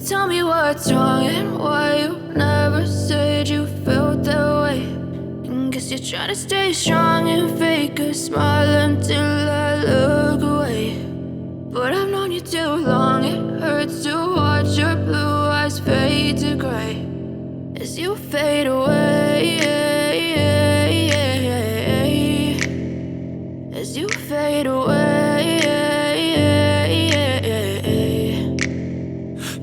Tell me what's wrong and why you never said you felt that way. And guess you're trying to stay strong and fake a smile until I look away. But I've known you too long, it hurts to watch your blue eyes fade to gray as you fade away, as you fade away.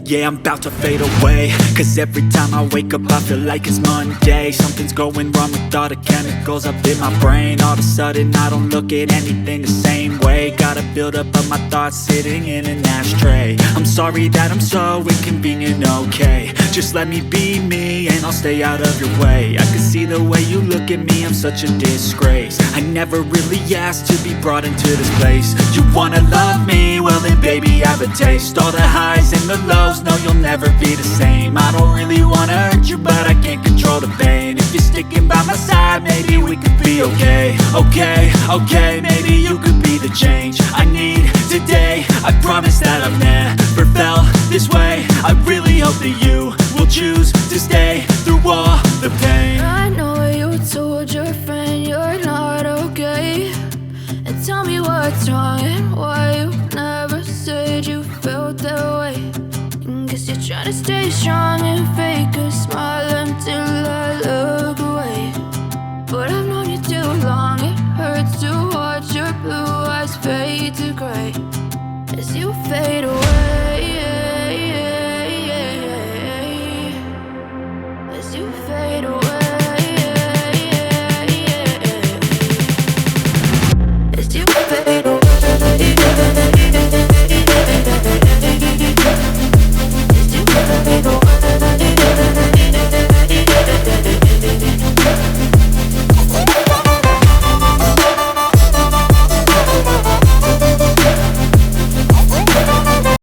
Yeah, I'm about to fade away, cause every time I wake up I feel like it's Monday. Something's going wrong with all the chemicals up in my brain. All of a sudden I don't look at anything the same way. Gotta build up of my thoughts sitting in an ashtray. I'm sorry that I'm so inconvenient, okay. Just let me be me and I'll stay out of your way. I can see the way you look at me, I'm such a disgrace. I never really asked to be brought into this place. You wanna love me? Well then baby I have a taste. All the highs and the lows, no you'll never be the same. I don't really wanna hurt you but I can't control the pain. If you're sticking by my side maybe we could be okay. Okay, maybe you could be the change I need today. I promise that I've never felt this way. I really hope that you will choose to stay through all the pain. I know you told your friend you're not okay. And tell me what's wrong and why you never said you felt that way. And guess you're trying to stay strong and fake a smile until I look away. But I've known you too long, it hurts to watch your blue eyes fade to gray